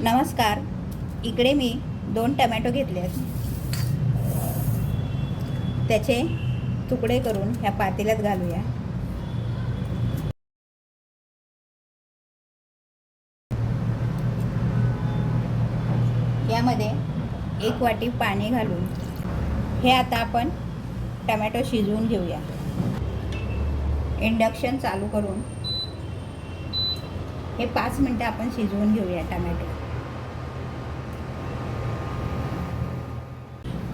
नमस्कार. इकडे मी 2 टमॅटो घेतले आहेत. त्याचे तुकडे करून ह्या पातेल्यात घालूया. यामध्ये 1 वाटी पाणी घालून हे आता आपण टमॅटो शिजवून घेऊया. इंडक्शन चालू करून हे 5 मिनटं आपण शिजवून घेऊया.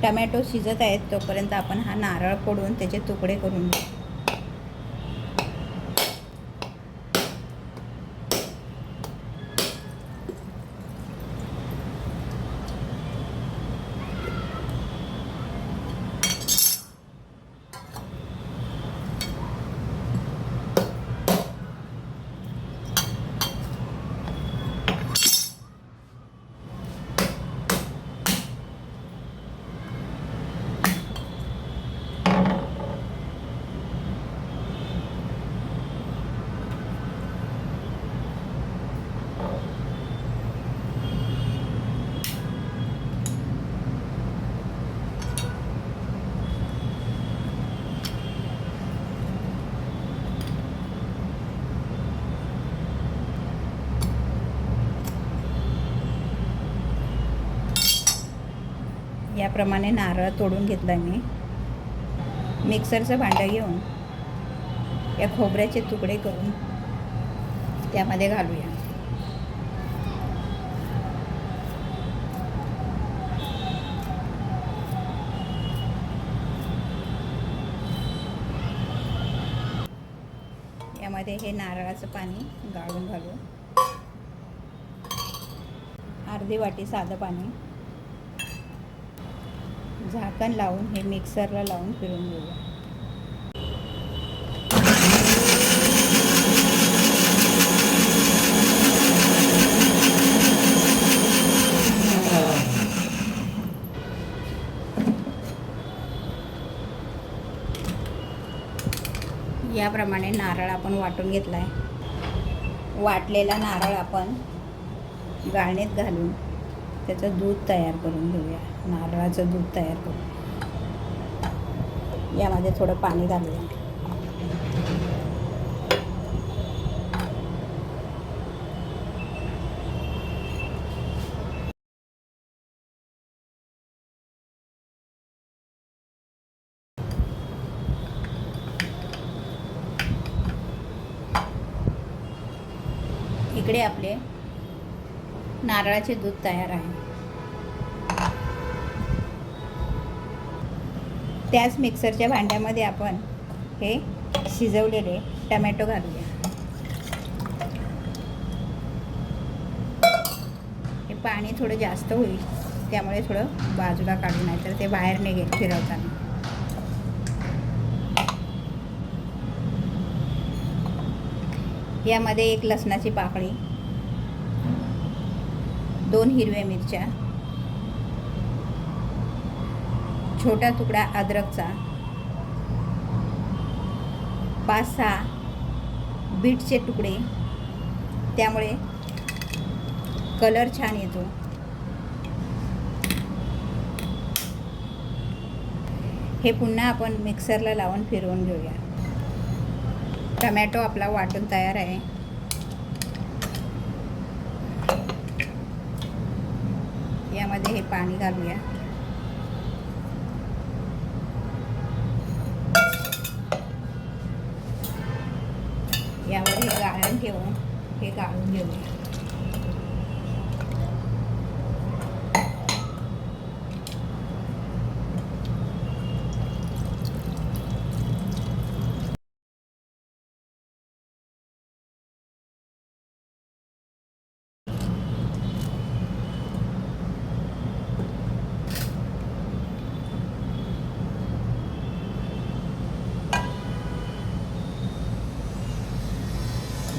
टमॅटो शिजत आहेत तोपर्यंत आपण हा नारळ फोडून त्याचे तुकडे करून घेऊ. याप्रमाणे नारळ तोडून घेतला मी. मिक्सरचं भांडं घेऊन या खोबऱ्याचे तुकडे करून त्यामध्ये घालूया. यामध्ये हे नारळाचं पाणी गाळून घालू. अर्धी वाटी साधं पाणी. झाकण लावून हे मिक्सरला लावून फिरून घेऊया. याप्रमाणे नारळ आपण वाटून घेतला आहे. वाटलेला नारळ आपण गाळणीत घालून त्याचं दूध तयार करून घेऊया. नारळाचं दूध तयार करून यामध्ये थोडं पाणी घालूया. इकडे आपले नारळाचे दूध तयार आहे. त्याच मिक्सरच्या भांड्यामध्ये आपण हे शिजवलेले टमॅटो घालूया. हे पाणी थोडं जास्त होईल त्यामुळे थोडं बाजूला काढू, नाही तर ते बाहेर निघेल फिरवताना. यामध्ये 1 लसणाची पाकळी, 2 हिरव्या मिरच्या, छोटा तुकडा अद्रकचा, 5-6 बीटचे तुकडे, त्यामुळे कलर छान येतो. हे पुन्हा आपण मिक्सरला लावून फिरवून घेऊया. टमॅटो आपला वाटून तयार आहे. यामध्ये हे पाणी घालूया. यावर हे गाळण ठेवून हे गाळून घेऊया.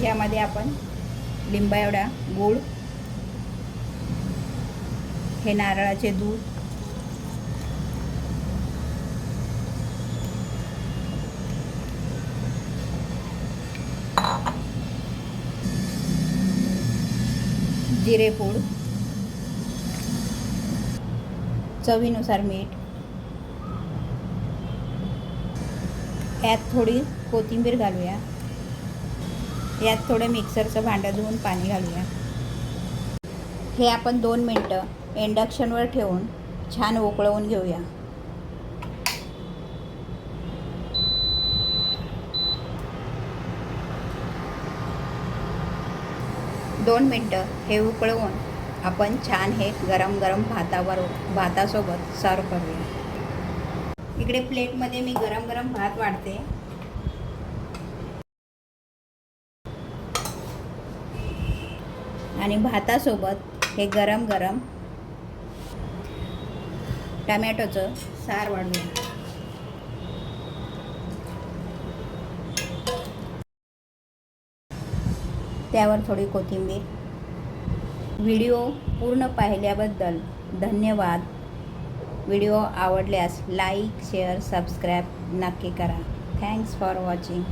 यामध्ये आपण लिंबा एवढा गूळ, हे नारळाचे दूध, जिरेपूड, चवीनुसार मीठ, यात थोडी कोथिंबीर घालूया. यात थोडं मिक्सरचं भांडं धुवून पाणी घालूया. हे आपण 2 मिनटं इंडक्शनवर ठेवून छान उकळवून घेऊया. दोन मिनटं हे उकळवून आपण छान हे गरम गरम भातासोबत सर्व करूया. इकडे प्लेटमध्ये मी गरम गरम भात वाढते. आणि भातासोबत हे गरम गरम टमॅटोचं सार वाढूया. त्यावर थोडी कोथिंबीर. व्हिडिओ पूर्ण पाहिल्याबद्दल धन्यवाद. व्हिडिओ आवडल्यास लाईक, शेअर, सबस्क्राईब नक्की करा. Thanks for watching.